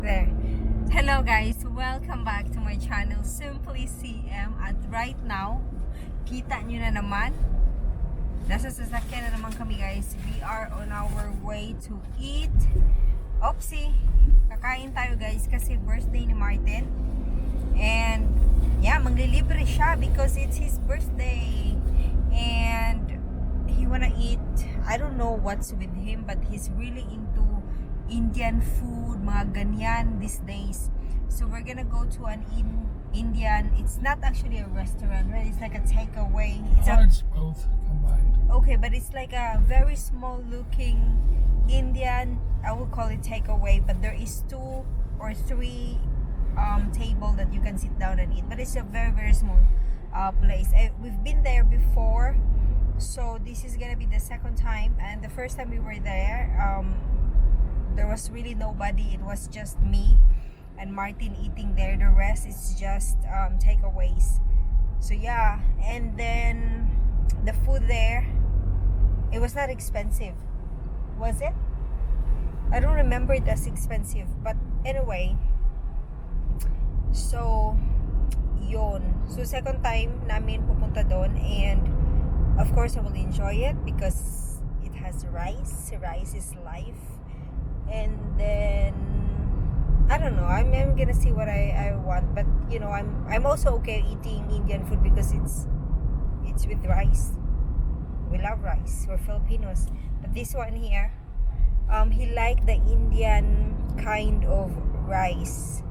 There. Hello guys, welcome back to my channel Simply CM. At right now, kita nyo na naman, nasa sasakyan na naman kami guys. We are on our way to eat. Oopsie, kakain tayo guys kasi birthday ni Martin. And yeah, manglilibre siya because it's his birthday. And he wanna eat, I don't know what's with him, but he's really into Indian food, mga ganyan these days. So we're gonna go to an Indian, it's not actually a restaurant, right? It's like a takeaway. It's both combined. Okay, but it's like a very small looking Indian, I would call it takeaway, but there is 2 or 3 table that you can sit down and eat. But it's a very small place. We've been there before, so this is gonna be the second time. And the first time we were there, there was really nobody. It was just me and Martin eating there. The rest is just takeaways. So yeah, and then the food there, it was not expensive, was it? I don't remember it as expensive, but anyway. So yun. So second time namin pupunta doon, and of course I will enjoy it because it has rice. Rice is life. And then I don't know, I'm gonna see what I want, but you know, I'm also okay eating Indian food because it's with rice. We love rice, we're Filipinos. But this one here, he liked the Indian kind of rice.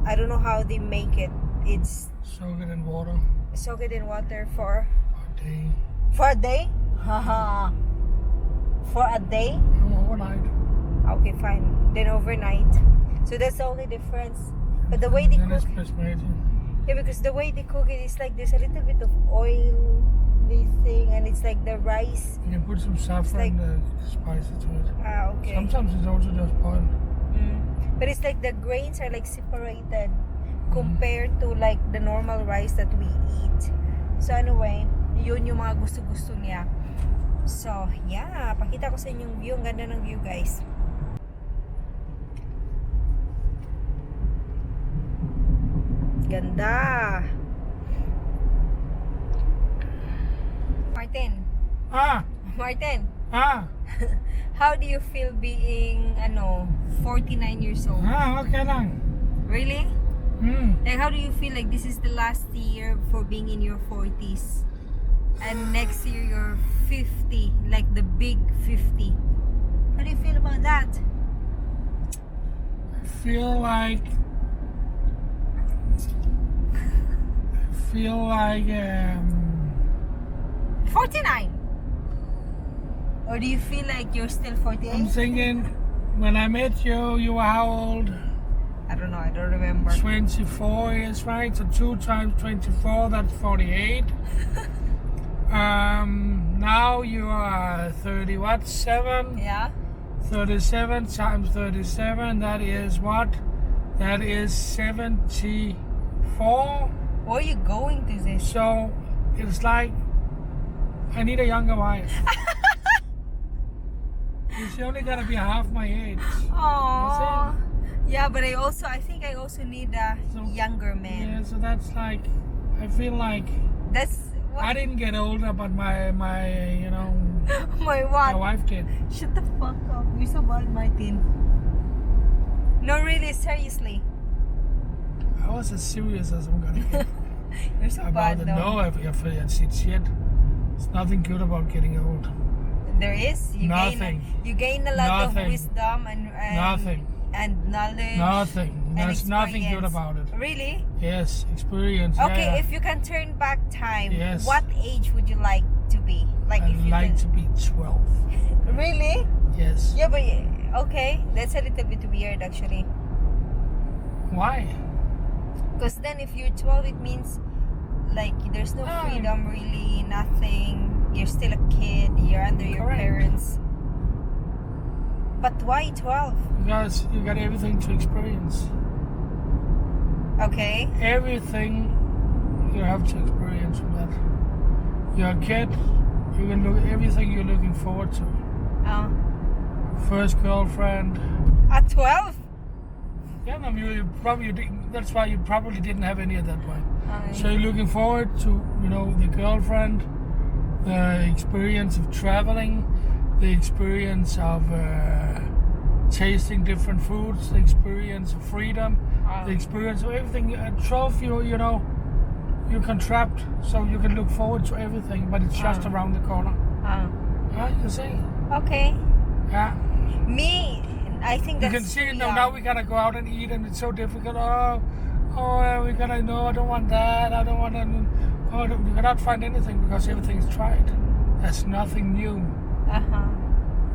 I don't know how they make it. It's Soak it in water soak it in water for a day. for a day. Haha. For a day. Overnight. Okay, fine. Then overnight. So that's the only difference. But the way they Then cook, it's basmati. yeah, because the way they cook it is like there's a little bit of oil, this thing, and it's like the rice. You can put some saffron and spice it to it. Okay. Sometimes it's also just boiled. But it's like the grains are like separated compared to like the normal rice that we eat. So anyway, yun yung mga gusto-gusto niya. So, yeah, pakita ko sa inyo yung view. Ang ganda ng view, guys. Ganda. Martin. Martin. How do you feel being 49 years old? Okay lang. Really? Like, how do you feel like this is the last year for being in your 40s? And next year you're 50, like the big 50. How do you feel about that? I feel like 49? Or do you feel like you're still 48? I'm thinking when I met you, you were how old? I don't know, I don't remember. 24 is right, so 2 times 24, that's 48. Now you are 30 what? 7? Yeah? 37 times 37, that is what? That is 74. Where are you going to this? So it's like I need a younger wife. She's only gonna be half my age. Aww. Yeah, but I think I also need a younger man. Yeah, so that's like, I feel like That's what? I didn't get older, but my you know, My what? my wife did. Shut the fuck up. You're so bad, Martin. No, really, seriously. I was as serious as I'm gonna get You're so about bad, it. though. No, it's shit. There's nothing good about getting old. There is. Nothing. You gain a lot of Nothing. wisdom and Nothing. and knowledge. Nothing. and There's nothing good experience. about it. Really? Yes, experience. Okay, yeah. if you can turn back time, Yes. what age would you like to be? Like if I'd you like can. to be 12. Really? Yes. Yeah, but okay, that's a little bit weird actually. Why? Because then if you're 12, it means like there's no freedom really, nothing. You're still a kid. You're under your Correct. parents. But why 12? Because you got everything to experience. Okay. Everything you have to experience from that. You're a kid, you can look everything you're looking forward to. Oh. First girlfriend. At 12? Yeah, no, you probably that's why you probably didn't have any at that point. Okay. So you're looking forward to, the girlfriend, the experience of traveling, the experience of tasting different foods, the experience of freedom, the experience of everything. At 12, you can trapped, so you can look forward to everything, but it's just around the corner. Yeah, you see? Okay. Yeah. Me, I think You that's can see it too now. young. Now we gotta go out and eat, and it's so difficult. We gotta. No, I don't want that. I don't want to. You cannot find anything because everything is tried. There's nothing new,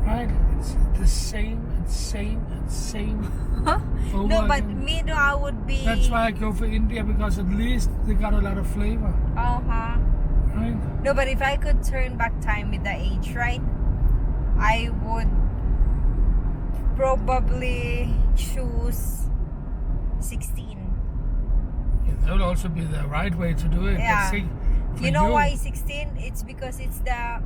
right? It's the same and same and same. over No, but again. me, no, I would be. That's why I go for India, because at least they got a lot of flavor, right? No, but if I could turn back time with the age, right? I would probably choose 16. That would also be the right way to do it. Yeah. But see, for You know why 16? It's because it's the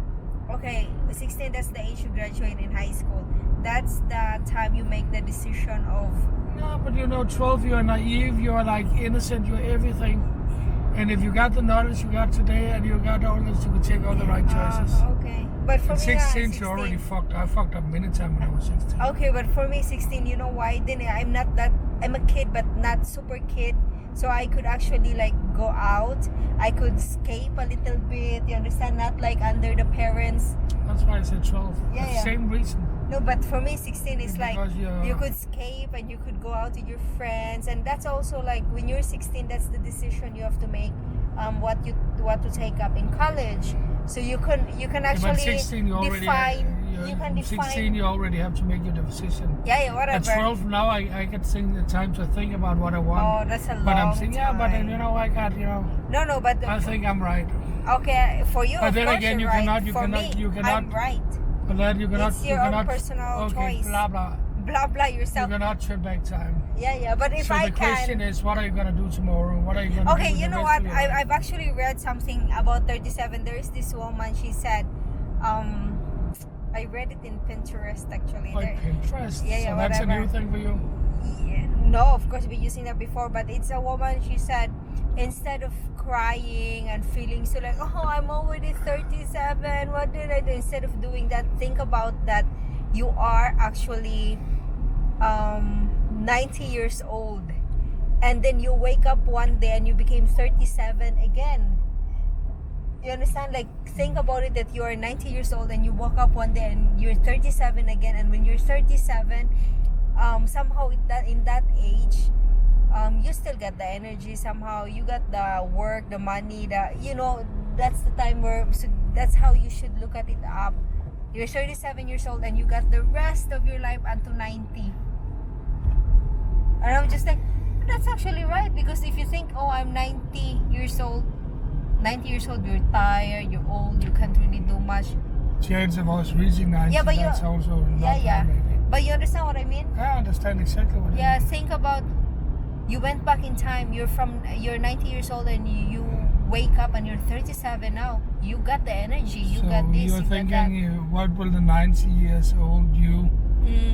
16, that's the age you graduate in high school. That's the time you make the decision of. No, but 12, you're naive, you're like innocent, you're everything. And if you got the knowledge you got today and you got all this, you could take all the right choices. Okay. But for At me, 16, you already fucked. I fucked up many times when I was 16. Okay, but for me, 16, you know why? Then I'm a kid, but not super kid. So I could actually like go out. I could escape a little bit. You understand? Not like under the parents. That's why I said 12. Yeah, The yeah. same reason. No, but for me, 16 is like Because you could escape and you could go out with your friends, and that's also like when you're 16, that's the decision you have to make. What to take up in college. So you can actually But 16, you already you can define. 16, you already have to make your decision. Yeah, whatever. At 12, now I get the time to think about what I want. Oh, that's a long But I'm saying, time. but then, I got, No, but I think I'm right. okay, for you, But of then course again, you're you right. cannot- you For cannot- me, you cannot- I'm right. But then you cannot. It's your you own cannot, personal okay, choice. blah, blah. Blah blah You yourself. cannot turn back time. Yeah. But if So I the question can. is, what are you going to do tomorrow? What are you going to do? Okay, with you the know rest what? of your life? I've actually read something about 37. There is this woman. She said, I read it in Pinterest actually. Like Pinterest. Yeah, So that's a whatever. new thing for you. Yeah, no, of course we've been using that before, but it's a woman. She said, instead of crying and feeling so like, oh, I'm already 37, what did I do? Instead of doing that, think about that you are actually 90 years old, and then you wake up one day and you became 37 again. You understand? Like, think about it, that you are 90 years old and you woke up one day and you're 37 again. And when you're 37, somehow in that age, you still get the energy. Somehow you got the work, the money, that's the time where, so that's how you should look at it up. You're 37 years old and you got the rest of your life until 90. And I'm just like, that's actually right. Because if you think, oh, I'm 90 years old, you're tired, you're old, you can't really do much. Chance of us reaching 90, Yeah, but that's also not maybe. But you understand what I mean? I understand exactly what you Yeah, mean. think about, you went back in time, you're 90 years old and you wake up and you're 37 now. You got the energy, you So got this, you're you got that. thinking, what will the 90 years old you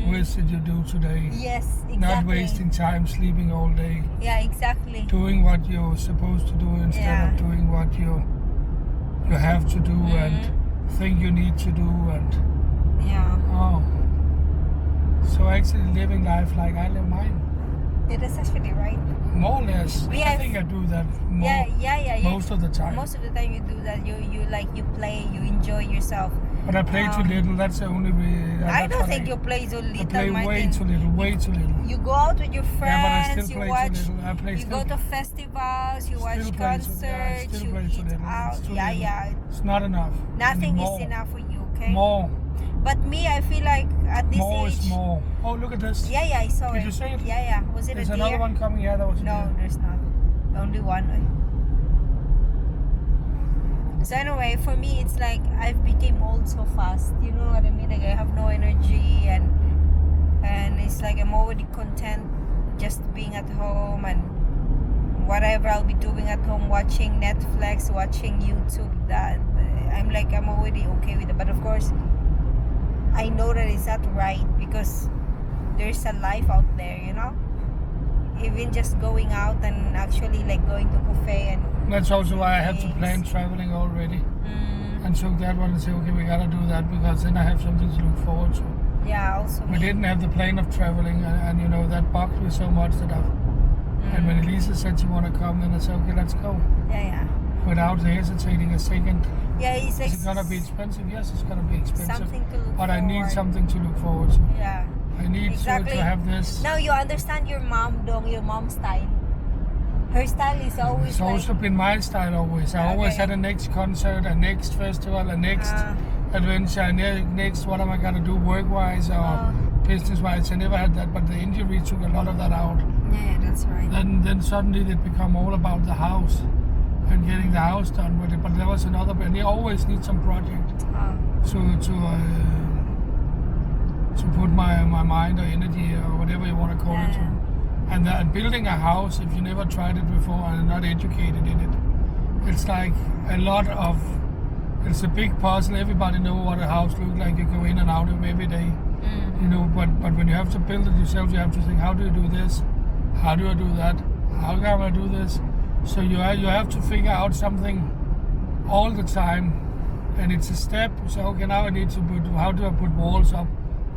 wish that you do today? Yes, exactly. Not wasting time sleeping all day. Yeah, exactly. Doing what you're supposed to do instead of doing what you have to do and think you need to do, and so actually living life like I live mine. Yeah, that's actually right. More or less. Yeah, I think I do that more, Yeah. most of the time. Most of the time you do that. You play, you enjoy yourself. But I play too little. That's the only way. I don't think you play too little. I play way Martin. too little. Way too little. You go out with your friends. Yeah, but I still you play watch. too little. I play You still. go to festivals. You still watch play too- concerts. still You play too eat little. out. It's too Yeah, little. yeah. It's not enough. Nothing More. is enough for you. Okay. More. But me, I feel like at this More age. is more. Oh, look at this. Yeah, I saw Did it. you see it? Yeah. Was it There's a deer? another one coming here. That was a No, deer. there's not. Only one. So anyway, for me, it's like I've became old so fast. You know what I mean? Like I have no energy, and it's like I'm already content just being at home and whatever I'll be doing at home, watching Netflix, watching YouTube. That I'm already okay with it. But of course, I know that it's not right because there's a life out there, you know. Even just going out and actually like going to cafe and That's also why I had to things. plan traveling already. Mm, And took that one and say, okay, we gotta do that because then I have something to look forward to. yeah, also We me. didn't have the plan of traveling, and you know that bugged me so much that I. And when Elisa said she wanna come, then I said, okay, let's go. Yeah. Without hesitating a second. Yeah, it's like Is it gonna be expensive? Yes, it's gonna be expensive. something to look But forward. I need something to look forward to. Yeah. I need Exactly. to have this. Now you understand your mom, dong, your mom's style. Her style is always It's like also been my style always. I always Okay. had a next concert, a next festival, a next Ah. adventure, a next what am I gonna do work-wise or Oh. business-wise. I never had that, but the injury took a lot of that out. yeah, that's right. Then suddenly it become all about the house and getting the house done with it. But there was another, and you always need some project to put my mind or energy or whatever you want to call it to. And building a house, if you never tried it before and are not educated in it, it's like it's a big puzzle. Everybody know what a house looks like. You go in and out of every day, you know. But when you have to build it yourself, you have to think, how do you do this? How do I do that? How can I do this? So you have to figure out something all the time, and it's a step. So okay, now I need to how do I put walls up?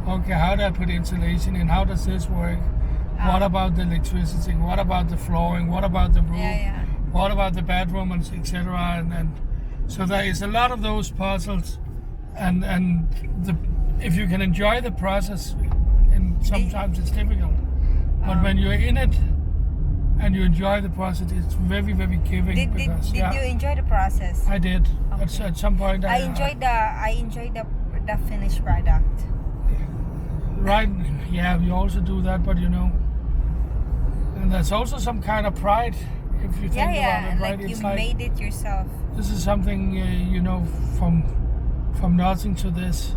Okay, how do I put insulation in? How does this work? What about the electricity? What about the flooring? What about the roof? Yeah. What about the bedroom and etc. And so there is a lot of those puzzles, and if you can enjoy the process, and sometimes it's difficult, but when you're in it and you enjoy the process, it's very very giving. Did you enjoy the process? I did. Okay. At some point, I enjoyed the finished product. Right? Yeah, we also do that, but you know, and there's also some kind of pride if you think about it, right? Like It's you made it yourself. This is something you know from nothing to this,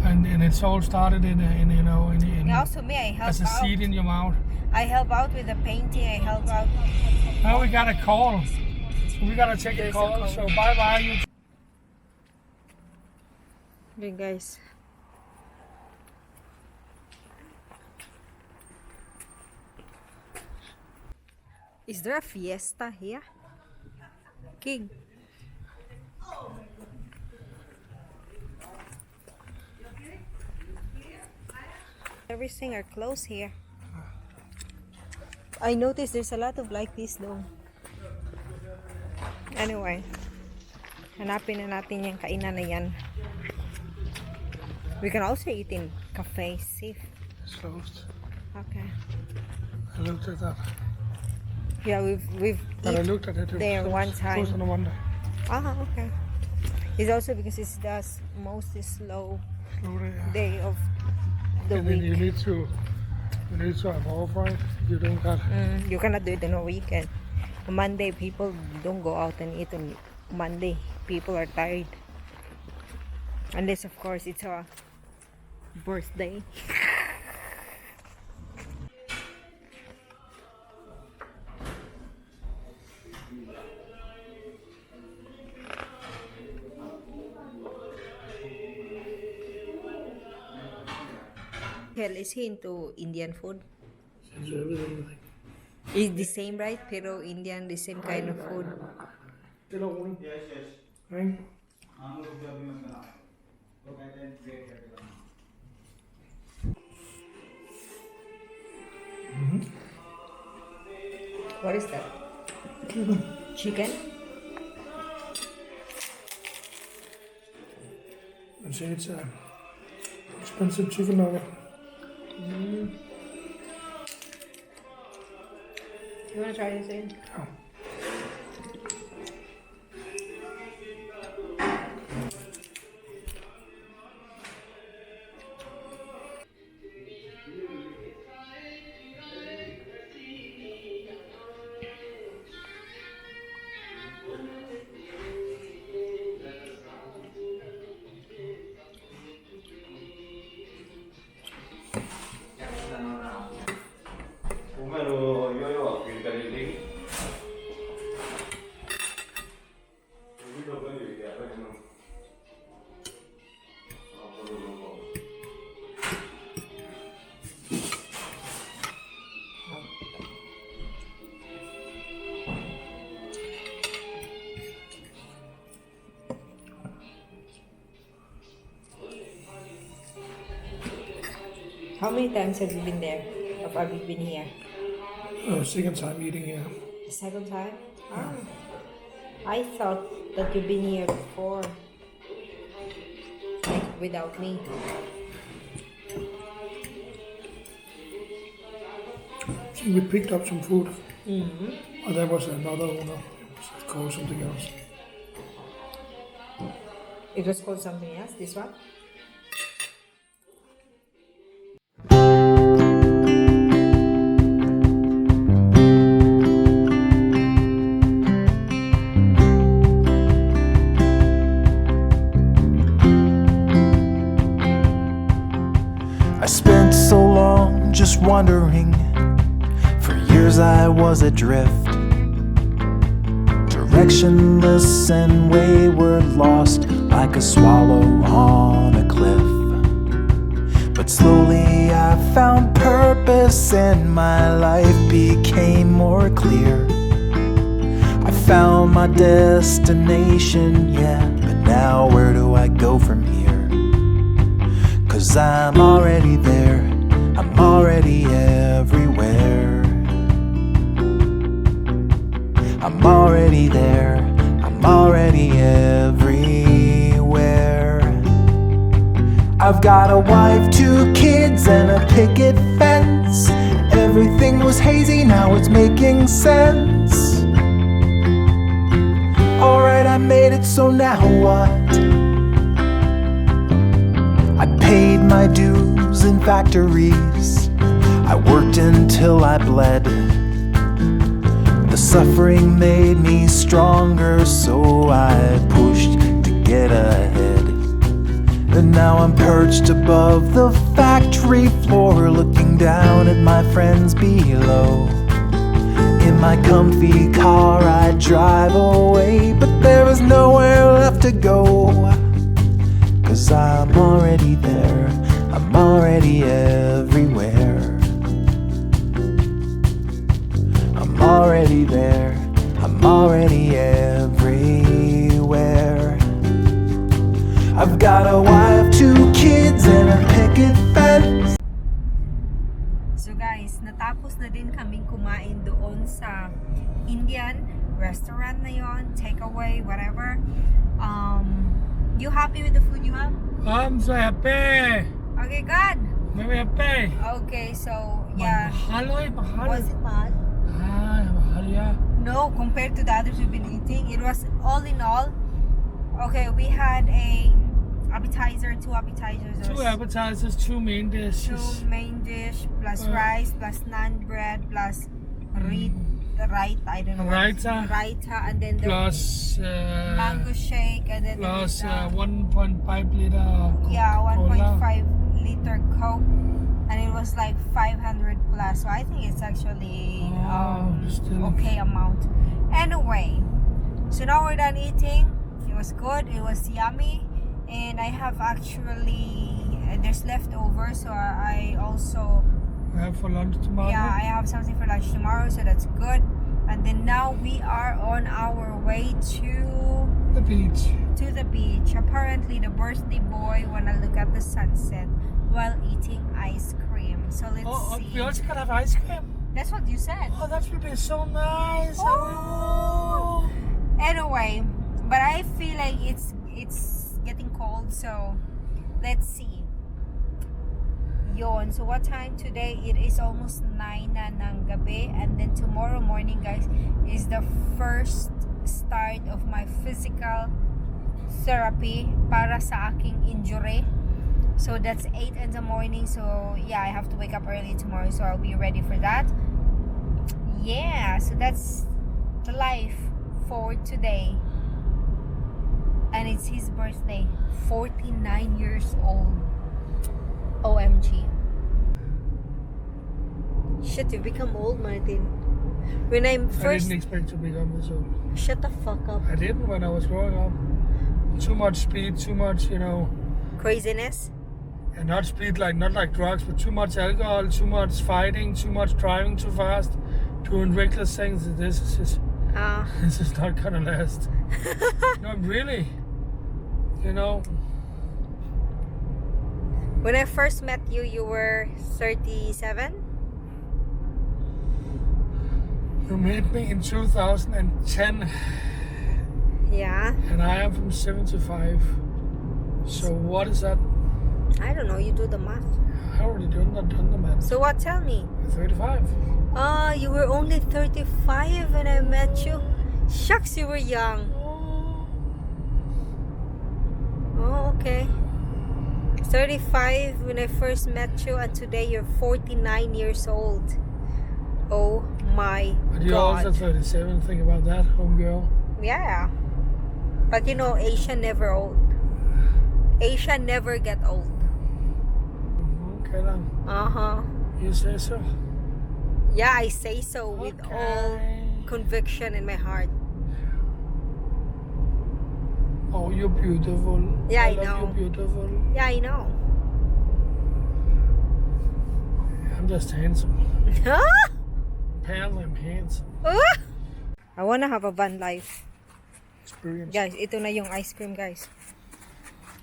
and it's all started in you know in Also me, I help as a out. seed in your mouth. I help out with the painting. I help out. Now we got a call, so we gotta take a There's a call. call. So bye bye. Okay, guys. Is there a fiesta here? King. Everything are closed here. I noticed there's a lot of like this though. Anyway, hanapin na natin yung kainan na yan. We can also eat in cafe, safe. It's closed. Okay. I looked at that. Yeah, we've But I eat looked at it. there Closed. one time. Closed on a wonder. Ah, okay. It's also because it's the most slow Slowly, yeah. day of the And then week. you need to have off, right? You don't got. You cannot do it on a weekend. On Monday, people don't go out and eat on Monday. People are tired. Unless, of course, it's a birthday. Hell, is he into Indian food? It's the same, right? Pero Indian, the same kind of food. Right? What is that? Chicken? I'd say it's expensive chicken nugget. You wanna try this in? Oh. Come lo io ho qui per il link. How many times have you been there? Or have you been here? Second time eating here. The second time? Ah. I thought that you've been here before. Like without me. See, we picked up some food. Mm-hmm. Oh, that was another owner. It was called something else. It was called something else, this one? I spent so long just wondering. For years I was adrift, directionless and wayward, lost like a swallow on a cliff. But slowly I found purpose and my life became more clear. I found my destination, yeah, but now where do I go from here? 'Cause I'm already there, I'm already everywhere. I'm already there, I'm already everywhere. I've got a wife, 2 kids, and a picket fence. Everything was hazy, now it's making sense. Alright, I made it, so now what? I paid my dues in factories. I worked until I bled. The suffering made me stronger, so I pushed to get ahead. And now I'm perched above the factory floor, looking down at my friends below. In my comfy car I drive away, but there is nowhere left to go. 'Cause I'm already there, I'm already everywhere. I'm already there, I'm already everywhere. I've got a wife, 2 kids, and a picket fence. So guys, natapos na din kaming kumain doon sa Indian restaurant na yon, takeaway, whatever. You happy with the food you have? I'm so happy. Okay, good. Very happy. Okay, so yeah. Mahal, mahal. Was it bad? Mahal, yeah. No, compared to the others we've been eating, it was all in all. Okay, we had a appetizer, 2 appetizers. 2 appetizers, 2 main dishes. 2 main dish plus rice plus naan bread plus raita, I don't know. Raita. Raita, and then the Plus mango shake, and then plus there was, 1.5 liter yeah, Coca-Cola. 1.5 liter Coke, and it was like 500 plus. So I think it's actually still. okay amount. Anyway, so now we're done eating. It was good. It was yummy, and I have actually there's leftover, so I also. We have for lunch tomorrow. Yeah, I have something for lunch tomorrow, so that's good. And then now we are on our way to the beach. Apparently the birthday boy wanna look at the sunset while eating ice cream. So let's see. We also can have ice cream. That's what you said. Oh, that would be so nice. Oh. Anyway, but I feel like it's getting cold, so let's see. Yon. So what time today? It is almost 9 na ng gabi, and then tomorrow morning, guys, is the first start of my physical therapy para sa aking injury. So that's 8 in the morning. So yeah, I have to wake up early tomorrow, so I'll be ready for that. Yeah, so that's the life for today. And it's his birthday. 49 years old. OMG. Shit, you've become old, Martin. When I'm I first... didn't expect to become this old. Shut the fuck up. I didn't when I was growing up. Too much speed, too much, Craziness? and not speed, not like drugs, but too much alcohol, too much fighting, too much driving too fast, doing reckless things. This is not gonna last. No, really. When I first met you, you were 37? You met me in 2010, Yeah. and I am from 75. So what is that? I don't know, you do the math. I already done the math. So what, tell me? 35. You were only 35 when I met you. Shucks, you were young. Oh, okay. 35 when I first met you, and today you're 49 years old. Oh my But you're God. also 37. Think about that, homegirl. Yeah. But you know, Asia never old. Asia never get old. Okay then. Uh-huh. You say so. Yeah, I say so with all conviction in my heart. Oh, you're beautiful. Yeah, I love know. You're beautiful. Yeah, I know. I'm just handsome. Huh? Apparently I'm handsome. I wanna have a van life. Experience. Guys, ito na yung ice cream, guys.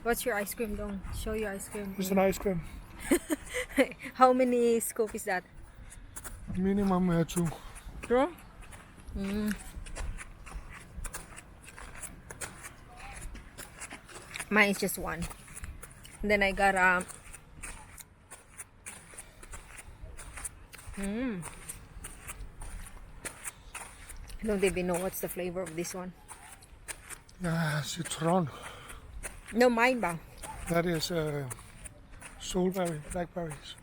What's your ice cream, Dong? Show your ice cream. It's an ice cream. How many scoop is that? Minimum 2. Bro? Mine is just one. And then I got I don't even know what's the flavor of this one. Citron. No, mine ba? That is soulberry, blackberries.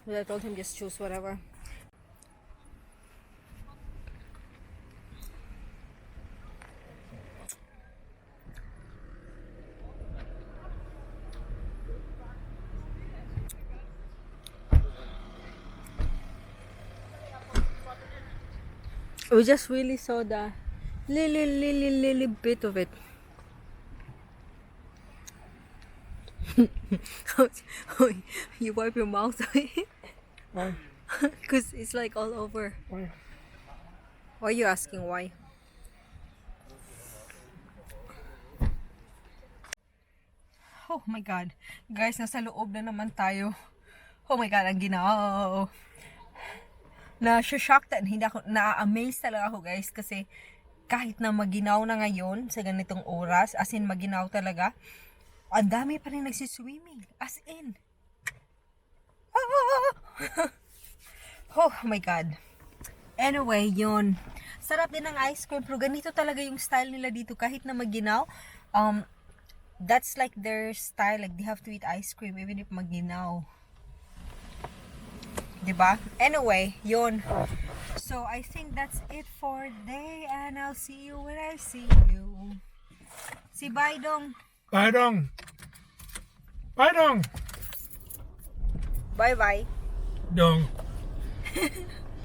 But I told him just choose whatever. We just really saw the little bit of it. You wipe your mouth Why? because it's like all over. Why? Why are you asking why? Oh my God. Guys, nasa loob na naman tayo. Oh my God, ang ginaw. Na-shock hindi ako, na-amaze talaga ako guys kasi kahit na maginaw na ngayon sa ganitong oras, as in maginaw talaga, ang dami pa rin nagsiswimming. As in. Oh my God. Anyway, yun. Sarap din ng ice cream, pero ganito talaga yung style nila dito kahit na maginaw. That's like their style, like they have to eat ice cream even if maginaw. Diba? Anyway, yun. So, I think that's it for today, and I'll see you when I see you. Si bye dong. Bye dong. Bye dong. Bye bye. Dong.